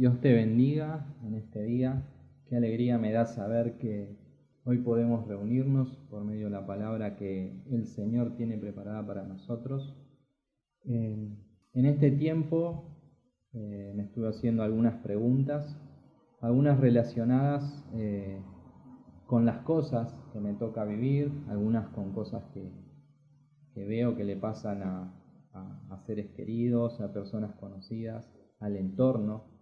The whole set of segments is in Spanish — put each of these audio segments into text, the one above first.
Dios te bendiga en este día. Qué alegría me da saber que hoy podemos reunirnos por medio de la palabra que el Señor tiene preparada para nosotros. En este tiempo me estuve haciendo algunas preguntas, algunas relacionadas con las cosas que me toca vivir, algunas con cosas que veo que le pasan a seres queridos, a personas conocidas, al entorno.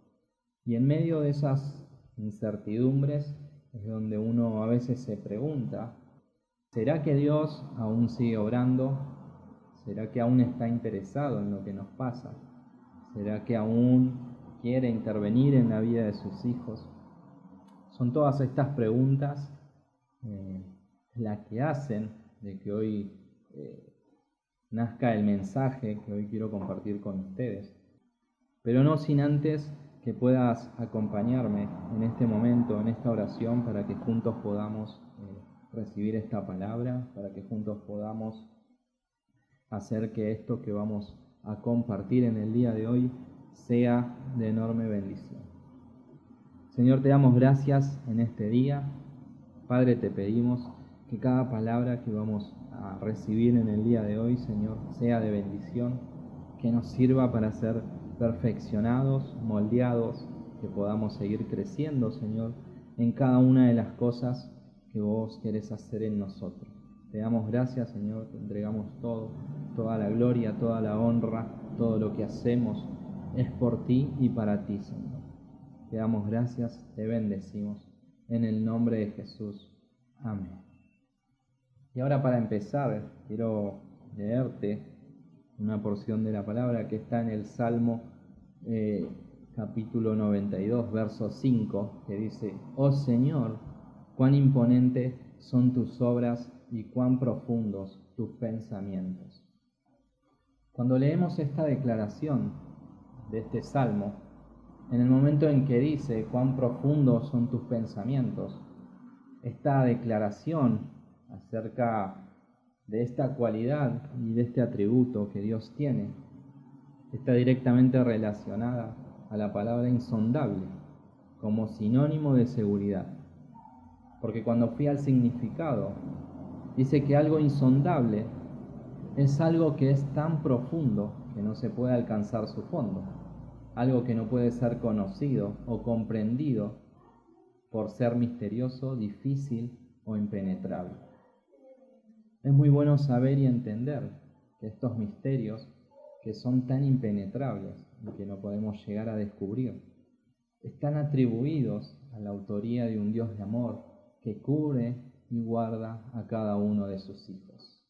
Y en medio de esas incertidumbres es donde uno a veces se pregunta, ¿será que Dios aún sigue obrando? ¿Será que aún está interesado en lo que nos pasa? ¿Será que aún quiere intervenir en la vida de sus hijos? Son todas estas preguntas las que hacen de que hoy nazca el mensaje que hoy quiero compartir con ustedes. Pero no sin antes que puedas acompañarme en este momento, en esta oración, para que juntos podamos recibir esta palabra, para que juntos podamos hacer que esto que vamos a compartir en el día de hoy sea de enorme bendición. Señor, te damos gracias en este día. Padre, te pedimos que cada palabra que vamos a recibir en el día de hoy, Señor, sea de bendición, que nos sirva para ser perfeccionados, moldeados, que podamos seguir creciendo, Señor, en cada una de las cosas que vos querés hacer en nosotros. Te damos gracias, Señor, te entregamos todo, toda la gloria, toda la honra, todo lo que hacemos es por ti y para ti, Señor. Te damos gracias, te bendecimos, en el nombre de Jesús. Amén. Y ahora para empezar, quiero leerte una porción de la palabra que está en el Salmo capítulo 92, verso 5, que dice: Oh Señor, cuán imponentes son tus obras y cuán profundos tus pensamientos. Cuando leemos esta declaración de este Salmo, en el momento en que dice cuán profundos son tus pensamientos, esta declaración acerca de esta cualidad y de este atributo que Dios tiene está directamente relacionada a la palabra insondable como sinónimo de seguridad. Porque cuando fui al significado, dice que algo insondable es algo que es tan profundo que no se puede alcanzar su fondo, algo que no puede ser conocido o comprendido por ser misterioso, difícil o impenetrable. Es muy bueno saber y entender que estos misterios, que son tan impenetrables y que no podemos llegar a descubrir, están atribuidos a la autoría de un Dios de amor que cubre y guarda a cada uno de sus hijos.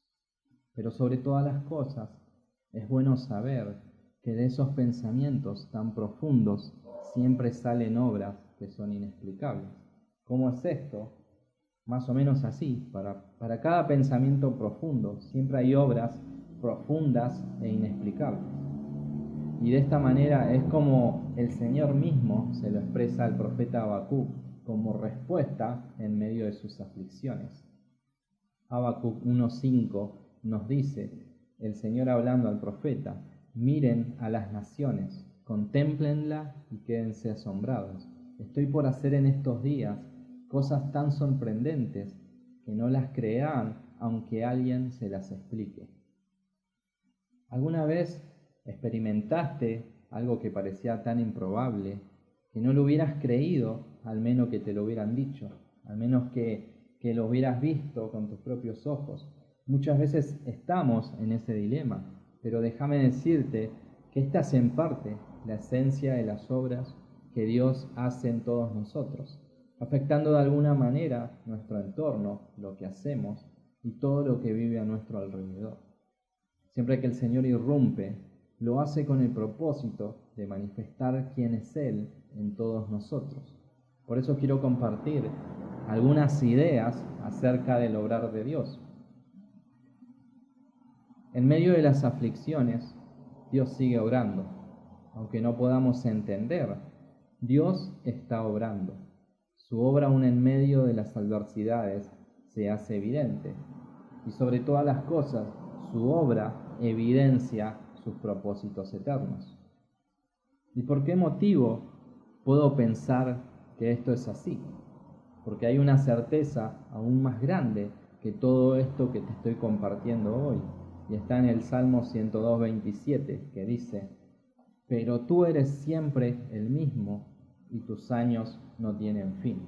Pero sobre todas las cosas, es bueno saber que de esos pensamientos tan profundos siempre salen obras que son inexplicables. ¿Cómo es esto? Más o menos así, para cada pensamiento profundo siempre hay obras profundas e inexplicables. Y de esta manera es como el Señor mismo se lo expresa al profeta Habacuc como respuesta en medio de sus aflicciones. Habacuc 1:5 nos dice, el Señor hablando al profeta: miren a las naciones, contémplenla y quédense asombrados. Estoy por hacer en estos días cosas tan sorprendentes que no las creerán aunque alguien se las explique. ¿Alguna vez experimentaste algo que parecía tan improbable que no lo hubieras creído, al menos que te lo hubieran dicho, al menos que lo hubieras visto con tus propios ojos? Muchas veces estamos en ese dilema, pero déjame decirte que esta es en parte la esencia de las obras que Dios hace en todos nosotros, afectando de alguna manera nuestro entorno, lo que hacemos y todo lo que vive a nuestro alrededor. Siempre que el Señor irrumpe, lo hace con el propósito de manifestar quién es Él en todos nosotros. Por eso quiero compartir algunas ideas acerca del obrar de Dios. En medio de las aflicciones, Dios sigue obrando. Aunque no podamos entender, Dios está obrando. Su obra aún en medio de las adversidades se hace evidente. Y sobre todas las cosas, su obra evidencia sus propósitos eternos. ¿Y por qué motivo puedo pensar que esto es así, porque hay una certeza aún más grande que todo esto que te estoy compartiendo hoy. Y está en el Salmo 102:27, que dice: pero tú eres siempre el mismo y tus años no tienen fin.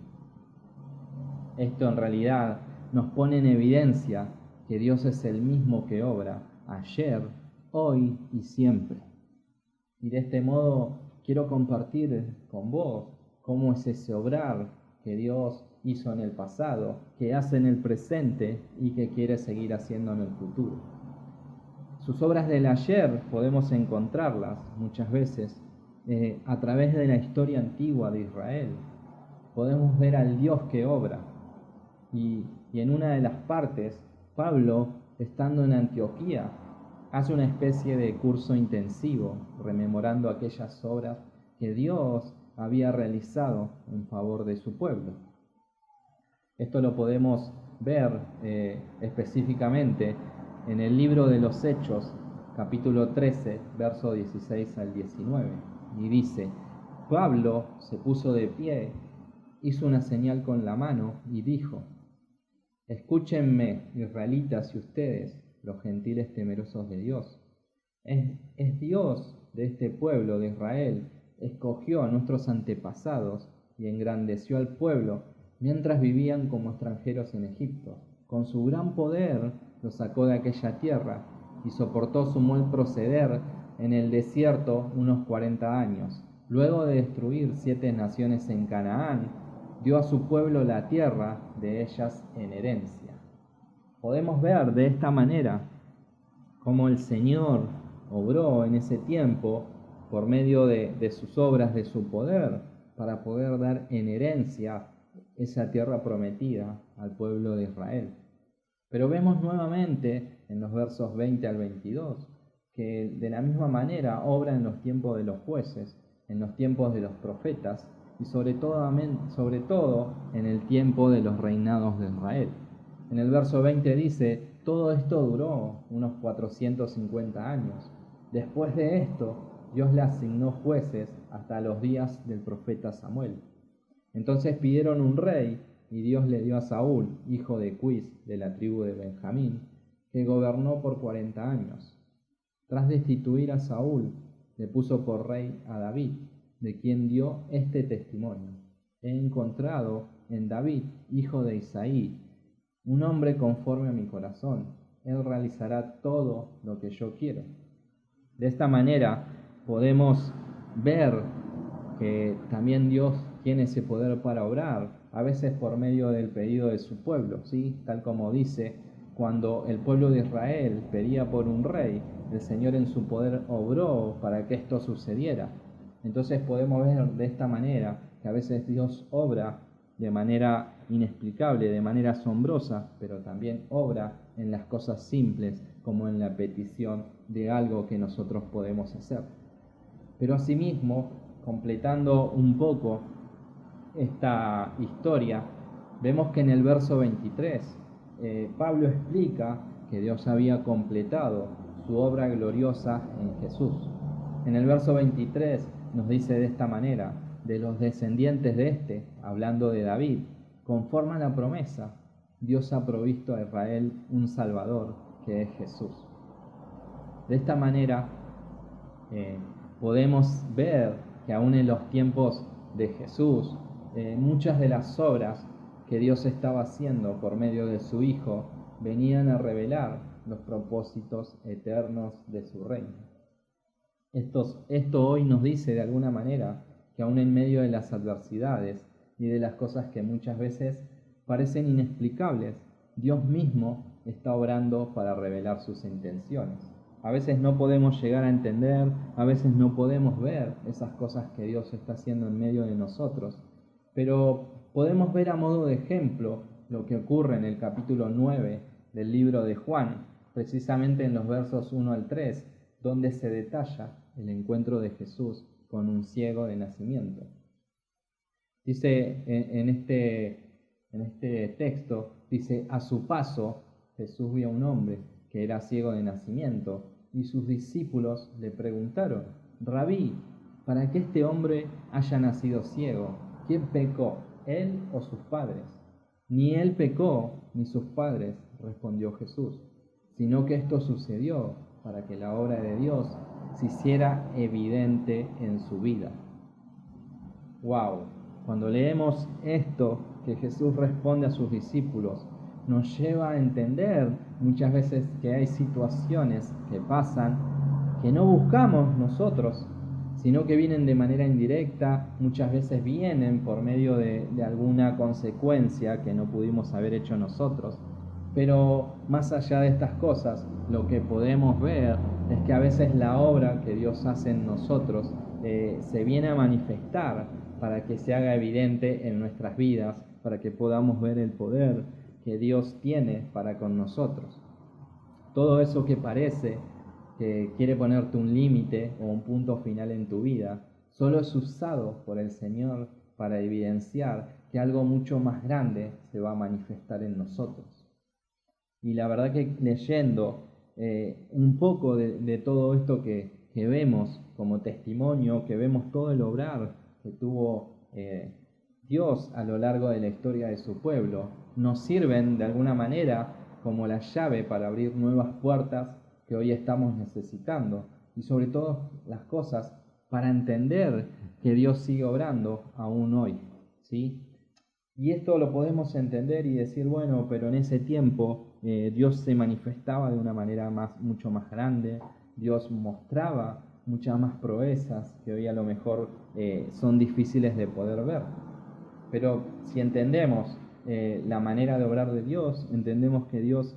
Esto en realidad nos pone en evidencia que Dios es el mismo que obra ayer, hoy y siempre. Y de este modo quiero compartir con vos cómo es ese obrar que Dios hizo en el pasado, que hace en el presente y que quiere seguir haciendo en el futuro. Sus obras del ayer podemos encontrarlas muchas veces a través de la historia antigua de Israel. Podemos ver al Dios que obra. Y en una de las partes, Pablo, estando en Antioquía, hace una especie de curso intensivo, rememorando aquellas obras que Dios había realizado en favor de su pueblo. Esto lo podemos ver específicamente en el libro de los Hechos, capítulo 13, verso 16 al 19. Y dice: Pablo se puso de pie, hizo una señal con la mano y dijo: escúchenme, israelitas y ustedes, los gentiles temerosos de Dios. Es Dios de este pueblo de Israel, escogió a nuestros antepasados y engrandeció al pueblo mientras vivían como extranjeros en Egipto. Con su gran poder los sacó de aquella tierra y soportó su mal proceder en el desierto unos 40 años. Luego de destruir 7 naciones en Canaán, dio a su pueblo la tierra de ellas en herencia. Podemos ver de esta manera cómo el Señor obró en ese tiempo por medio de sus obras, de su poder, para poder dar en herencia esa tierra prometida al pueblo de Israel. Pero vemos nuevamente en los versos 20 al 22 que de la misma manera obra en los tiempos de los jueces, en los tiempos de los profetas y sobre todo en el tiempo de los reinados de Israel. En el verso 20 dice: todo esto duró unos 450 años. Después de esto, Dios le asignó jueces hasta los días del profeta Samuel. Entonces pidieron un rey y Dios le dio a Saúl, hijo de Quis, de la tribu de Benjamín, que gobernó por 40 años. Tras destituir a Saúl, le puso por rey a David, de quien dio este testimonio: he encontrado en David, hijo de Isaí, un hombre conforme a mi corazón. Él realizará todo lo que yo quiero. De esta manera podemos ver que también Dios tiene ese poder para obrar, a veces por medio del pedido de su pueblo, ¿sí? Tal como dice, cuando el pueblo de Israel pedía por un rey, el Señor en su poder obró para que esto sucediera. Entonces podemos ver de esta manera que a veces Dios obra de manera inexplicable, de manera asombrosa, pero también obra en las cosas simples, como en la petición de algo que nosotros podemos hacer. Pero asimismo, completando un poco esta historia, vemos que en el verso 23 Pablo explica que Dios había completado su obra gloriosa en Jesús. En el verso 23 nos dice de esta manera: de los descendientes de este, hablando de David, conforme a la promesa, Dios ha provisto a Israel un Salvador, que es Jesús. De esta manera podemos ver que aún en los tiempos de Jesús, muchas de las obras que Dios estaba haciendo por medio de su Hijo venían a revelar los propósitos eternos de su reino. Esto hoy nos dice de alguna manera que aún en medio de las adversidades y de las cosas que muchas veces parecen inexplicables, Dios mismo está obrando para revelar sus intenciones. A veces no podemos llegar a entender, a veces no podemos ver esas cosas que Dios está haciendo en medio de nosotros, pero podemos ver a modo de ejemplo lo que ocurre en el capítulo 9 del libro de Juan, precisamente en los versos 1 al 3, donde se detalla el encuentro de Jesús con un ciego de nacimiento. Dice en este texto, dice: a su paso Jesús vio a un hombre que era ciego de nacimiento, y sus discípulos le preguntaron: Rabí, para que este hombre haya nacido ciego. ¿Quién pecó, él o sus padres? Ni él pecó, ni sus padres, respondió Jesús, sino que esto sucedió para que la obra de Dios se hiciera evidente en su vida. ¡Wow! Cuando leemos esto que Jesús responde a sus discípulos, nos lleva a entender muchas veces que hay situaciones que pasan que no buscamos nosotros, sino que vienen de manera indirecta, muchas veces vienen por medio de alguna consecuencia que no pudimos haber hecho nosotros. Pero más allá de estas cosas, lo que podemos ver es que a veces la obra que Dios hace en nosotros se viene a manifestar para que se haga evidente en nuestras vidas, para que podamos ver el poder que Dios tiene para con nosotros. Todo eso que parece que quiere ponerte un límite o un punto final en tu vida, solo es usado por el Señor para evidenciar que algo mucho más grande se va a manifestar en nosotros. Y la verdad que leyendo un poco de todo esto que vemos como testimonio, que vemos todo el obrar que tuvo Dios a lo largo de la historia de su pueblo, nos sirven de alguna manera como la llave para abrir nuevas puertas que hoy estamos necesitando, y sobre todo las cosas para entender que Dios sigue obrando aún hoy, ¿sí? Y esto lo podemos entender y decir, bueno, pero en ese tiempo Dios se manifestaba de una manera mucho más grande, Dios mostraba muchas más proezas que hoy a lo mejor son difíciles de poder ver. Pero si entendemos la manera de obrar de Dios, entendemos que Dios,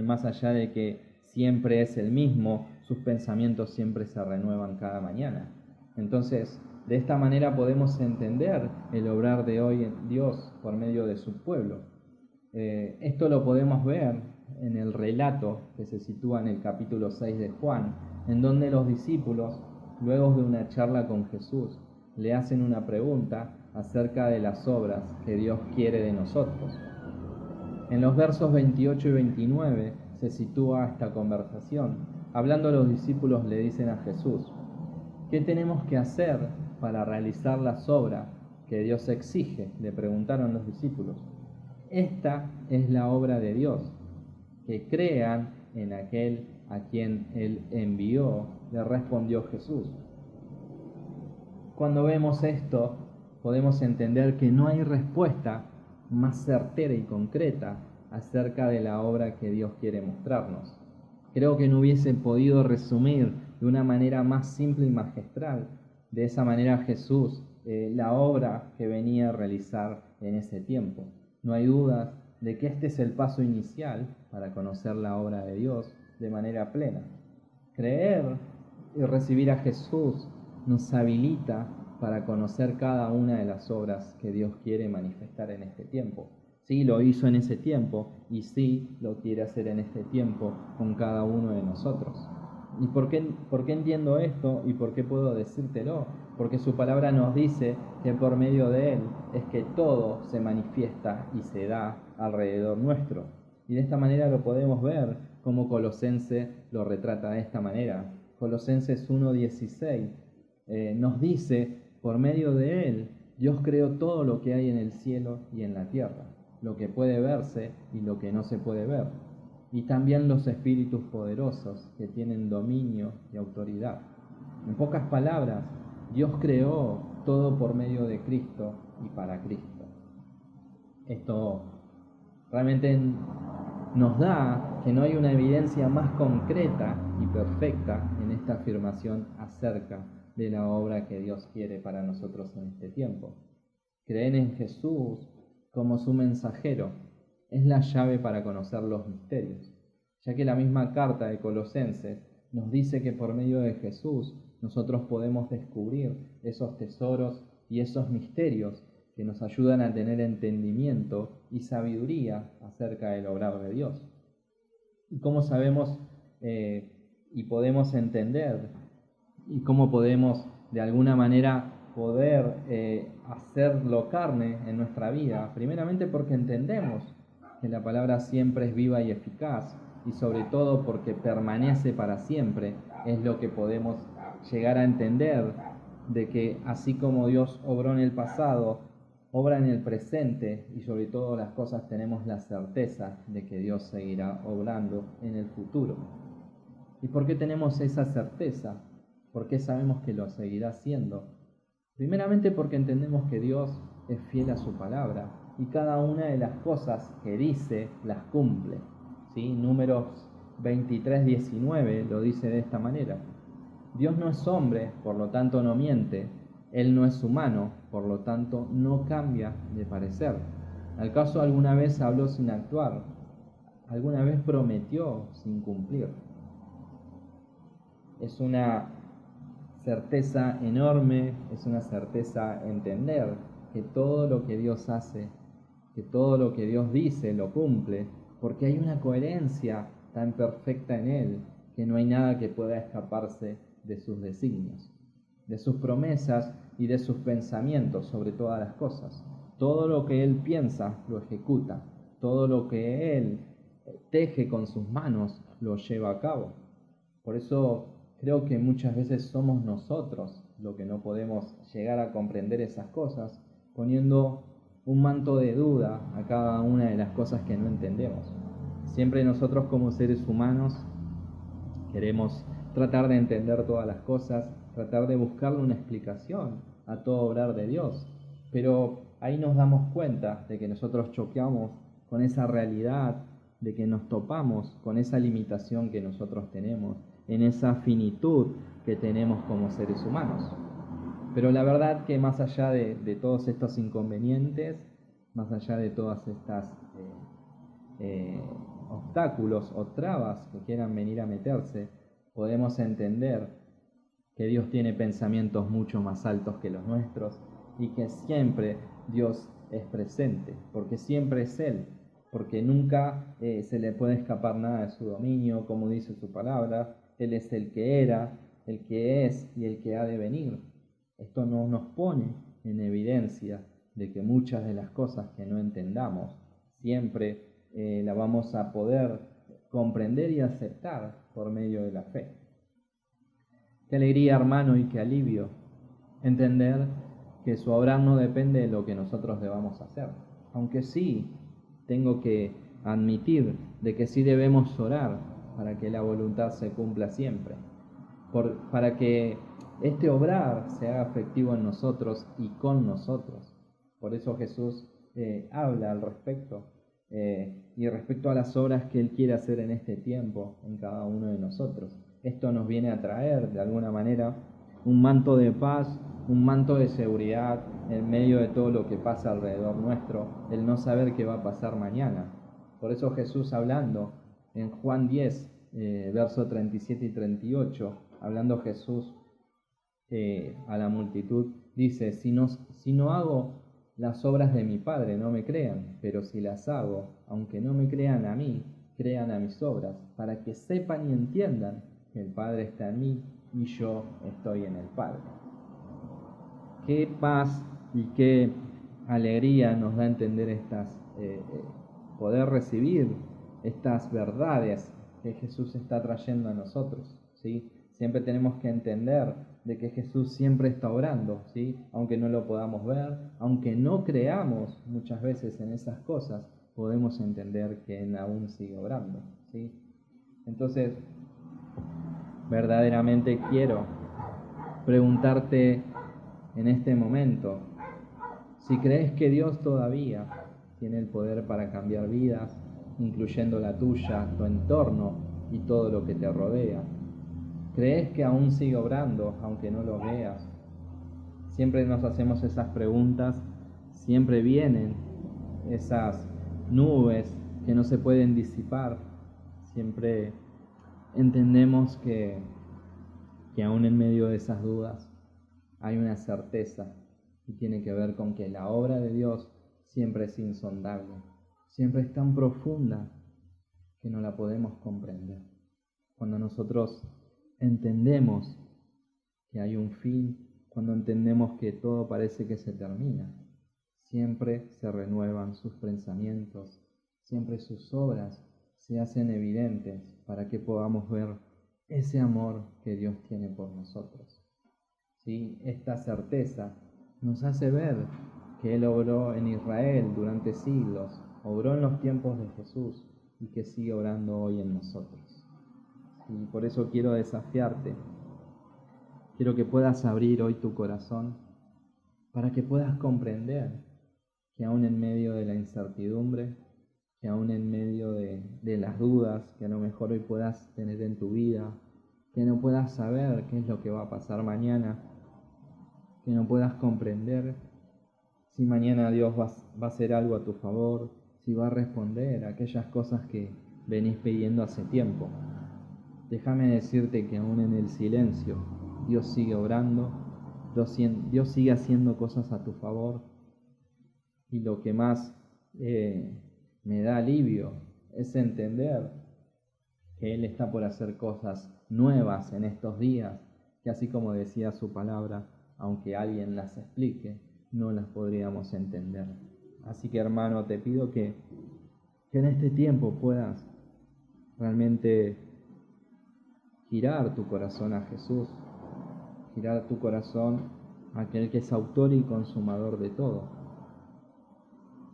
más allá de que siempre es el mismo, sus pensamientos siempre se renuevan cada mañana. Entonces, de esta manera podemos entender el obrar de hoy en Dios por medio de su pueblo. Esto lo podemos ver en el relato que se sitúa en el capítulo 6 de Juan, en donde los discípulos, luego de una charla con Jesús, le hacen una pregunta acerca de las obras que Dios quiere de nosotros. En los versos 28 y 29 se sitúa esta conversación. Hablando los discípulos le dicen a Jesús, ¿qué tenemos que hacer para realizar las obras que Dios exige? Le preguntaron los discípulos. Esta es la obra de Dios, que crean en aquel a quien Él envió, le respondió Jesús. Cuando vemos esto, podemos entender que no hay respuesta más certera y concreta acerca de la obra que Dios quiere mostrarnos. Creo que no hubiese podido resumir de una manera más simple y magistral, de esa manera Jesús, la obra que venía a realizar en ese tiempo. No hay dudas de que este es el paso inicial para conocer la obra de Dios de manera plena. Creer y recibir a Jesús nos habilita para conocer cada una de las obras que Dios quiere manifestar en este tiempo. Sí, lo hizo en ese tiempo y sí lo quiere hacer en este tiempo con cada uno de nosotros. ¿Y por qué entiendo esto y por qué puedo decírtelo? Porque su palabra nos dice que por medio de Él es que todo se manifiesta y se da alrededor nuestro. Y de esta manera lo podemos ver como Colosenses lo retrata de esta manera. Colosenses 1:16 nos dice, por medio de Él, Dios creó todo lo que hay en el cielo y en la tierra, lo que puede verse y lo que no se puede ver, y también los espíritus poderosos que tienen dominio y autoridad. En pocas palabras, Dios creó todo por medio de Cristo y para Cristo. Esto realmente nos da que no hay una evidencia más concreta y perfecta en esta afirmación acerca de la obra que Dios quiere para nosotros en este tiempo. Creer en Jesús como su mensajero es la llave para conocer los misterios, ya que la misma carta de Colosenses nos dice que por medio de Jesús nosotros podemos descubrir esos tesoros y esos misterios que nos ayudan a tener entendimiento y sabiduría acerca del obrar de Dios. ¿Y cómo sabemos y podemos entender y cómo podemos de alguna manera poder hacerlo carne en nuestra vida? Primeramente porque entendemos que la palabra siempre es viva y eficaz, y sobre todo porque permanece para siempre, es lo que podemos llegar a entender de que así como Dios obró en el pasado, obra en el presente y sobre todo las cosas tenemos la certeza de que Dios seguirá obrando en el futuro. ¿Y por qué tenemos esa certeza? ¿Por qué sabemos que lo seguirá haciendo? Primeramente porque entendemos que Dios es fiel a su palabra y cada una de las cosas que dice las cumple. ¿Sí? Números 23:19 lo dice de esta manera. Dios no es hombre, por lo tanto no miente. Él no es humano, por lo tanto no cambia de parecer. ¿Acaso alguna vez habló sin actuar? ¿Alguna vez prometió sin cumplir? Es una certeza enorme, es una certeza entender que todo lo que Dios hace, que todo lo que Dios dice lo cumple, porque hay una coherencia tan perfecta en Él que no hay nada que pueda escaparse de sus designios, de sus promesas y de sus pensamientos sobre todas las cosas. Todo lo que Él piensa lo ejecuta, todo lo que Él teje con sus manos lo lleva a cabo. Por eso creo que muchas veces somos nosotros lo que no podemos llegar a comprender esas cosas, poniendo un manto de duda a cada una de las cosas que no entendemos. Siempre nosotros como seres humanos queremos tratar de entender todas las cosas, tratar de buscarle una explicación a todo obrar de Dios, pero ahí nos damos cuenta de que nosotros choqueamos con esa realidad, de que nos topamos con esa limitación que nosotros tenemos, en esa finitud que tenemos como seres humanos. Pero la verdad que más allá de todos estos inconvenientes, más allá de todas estas obstáculos o trabas que quieran venir a meterse, podemos entender que Dios tiene pensamientos mucho más altos que los nuestros y que siempre Dios es presente, porque siempre es Él, porque nunca se le puede escapar nada de su dominio, como dice su palabra. Él es el que era, el que es y el que ha de venir. Esto no nos pone en evidencia de que muchas de las cosas que no entendamos siempre la vamos a poder comprender y aceptar por medio de la fe. Qué alegría, hermano, y qué alivio entender que su obrar no depende de lo que nosotros debamos hacer. Aunque sí tengo que admitir de que sí debemos orar para que la voluntad se cumpla siempre, para que este obrar se haga efectivo en nosotros y con nosotros. Por eso Jesús habla al respecto y respecto a las obras que Él quiere hacer en este tiempo en cada uno de nosotros. Esto nos viene a traer de alguna manera un manto de paz, un manto de seguridad en medio de todo lo que pasa alrededor nuestro, el no saber qué va a pasar mañana. Por eso Jesús, hablando en Juan 10, versos 37 y 38, hablando Jesús a la multitud, dice: si no hago las obras de mi Padre, no me crean, pero si las hago, aunque no me crean a mí, crean a mis obras, para que sepan y entiendan que el Padre está en mí y yo estoy en el Padre. Qué paz y qué alegría nos da entender poder recibir estas verdades que Jesús está trayendo a nosotros, ¿sí? Siempre tenemos que entender de que Jesús siempre está obrando, ¿sí? Aunque no lo podamos ver, aunque no creamos muchas veces en esas cosas, podemos entender que Él aún sigue obrando, ¿sí? Entonces, verdaderamente quiero preguntarte en este momento si crees que Dios todavía tiene el poder para cambiar vidas, incluyendo la tuya, tu entorno y todo lo que te rodea. ¿Crees que aún sigue obrando aunque no lo veas? Siempre nos hacemos esas preguntas, siempre vienen esas nubes que no se pueden disipar, siempre entendemos que aún en medio de esas dudas hay una certeza y tiene que ver con que la obra de Dios siempre es insondable, siempre es tan profunda que no la podemos comprender. Cuando nosotros entendemos que hay un fin, cuando entendemos que todo parece que se termina, siempre se renuevan sus pensamientos, siempre sus obras se hacen evidentes para que podamos ver ese amor que Dios tiene por nosotros. ¿sí? Esta certeza nos hace ver que Él obró en Israel durante siglos, obró en los tiempos de Jesús y que sigue obrando hoy en nosotros. Y por eso quiero desafiarte, quiero que puedas abrir hoy tu corazón para que puedas comprender que aún en medio de la incertidumbre, que aún en medio de las dudas que a lo mejor hoy puedas tener en tu vida, que no puedas saber qué es lo que va a pasar mañana, que no puedas comprender si mañana Dios va a hacer algo a tu favor, si va a responder a aquellas cosas que venís pidiendo hace tiempo. Déjame decirte que aún en el silencio Dios sigue obrando, Dios sigue haciendo cosas a tu favor, y lo que más me da alivio es entender que Él está por hacer cosas nuevas en estos días, que así como decía su palabra, aunque alguien las explique, no las podríamos entender. Así que, hermano, te pido que en este tiempo puedas realmente girar tu corazón a Jesús, girar tu corazón a aquel que es autor y consumador de todo.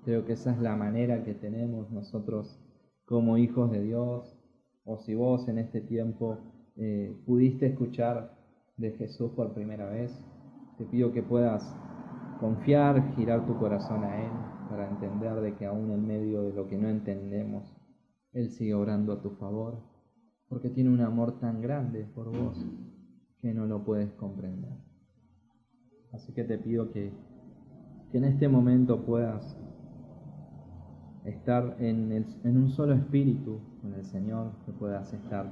Creo que esa es la manera que tenemos nosotros como hijos de Dios, o si vos en este tiempo pudiste escuchar de Jesús por primera vez, te pido que puedas confiar, girar tu corazón a Él para entender de que aún en medio de lo que no entendemos, Él sigue obrando a tu favor, porque tiene un amor tan grande por vos que no lo puedes comprender. Así que te pido que en este momento puedas estar en un solo espíritu con el Señor, que puedas estar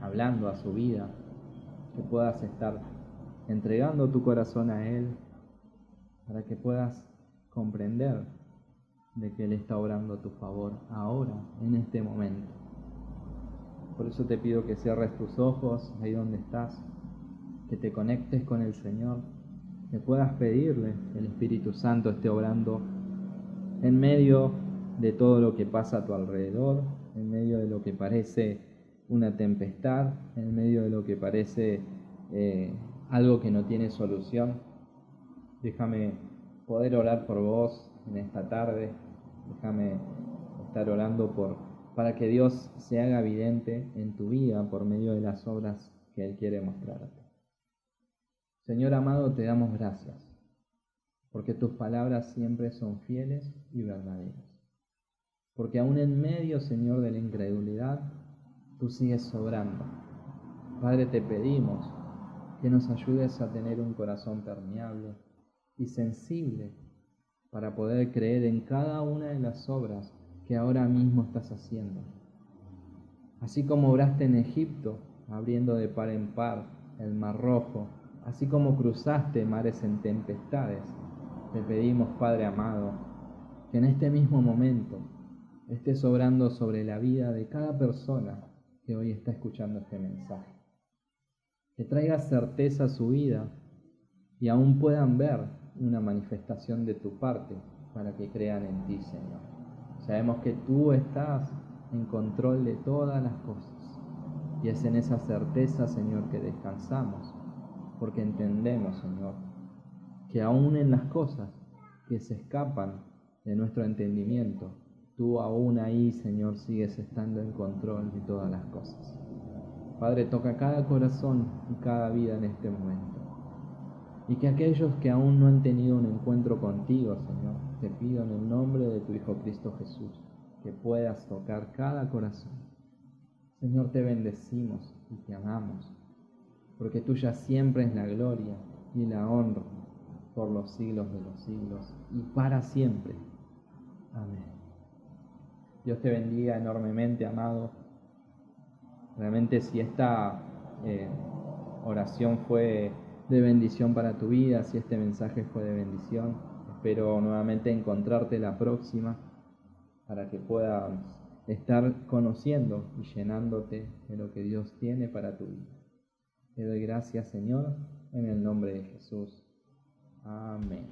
hablando a su vida, que puedas estar entregando tu corazón a Él, para que puedas comprender de que Él está obrando a tu favor ahora, en este momento. Por eso te pido que cierres tus ojos ahí donde estás, que te conectes con el Señor, que puedas pedirle que el Espíritu Santo esté obrando en medio de todo lo que pasa a tu alrededor, en medio de lo que parece una tempestad, en medio de lo que parece algo que no tiene solución. Déjame poder orar por vos en esta tarde, déjame estar orando para que Dios se haga evidente en tu vida por medio de las obras que Él quiere mostrarte. Señor amado, te damos gracias, porque tus palabras siempre son fieles y verdaderas. Porque aún en medio, Señor, de la incredulidad, tú sigues obrando. Padre, te pedimos que nos ayudes a tener un corazón permeable y sensible para poder creer en cada una de las obras que ahora mismo estás haciendo. Así como obraste en Egipto, abriendo de par en par el Mar Rojo, así como cruzaste mares en tempestades, te pedimos, Padre amado, que en este mismo momento estés obrando sobre la vida de cada persona que hoy está escuchando este mensaje. Que traiga certeza a su vida y aún puedan ver una manifestación de tu parte para que crean en ti, Señor. Sabemos que tú estás en control de todas las cosas y es en esa certeza, Señor, que descansamos, porque entendemos, Señor, que aún en las cosas que se escapan de nuestro entendimiento, tú aún ahí, Señor, sigues estando en control de todas las cosas. Padre, toca cada corazón y cada vida en este momento. Y que aquellos que aún no han tenido un encuentro contigo, Señor, te pido en el nombre de tu Hijo Cristo Jesús, que puedas tocar cada corazón. Señor, te bendecimos y te amamos, porque tuya siempre es la gloria y la honra por los siglos de los siglos y para siempre. Amén. Dios te bendiga enormemente, amado. Realmente si esta oración fue de bendición para tu vida, si este mensaje fue de bendición, espero nuevamente encontrarte la próxima para que puedas estar conociendo y llenándote de lo que Dios tiene para tu vida. Te doy gracias, Señor, en el nombre de Jesús. Amén.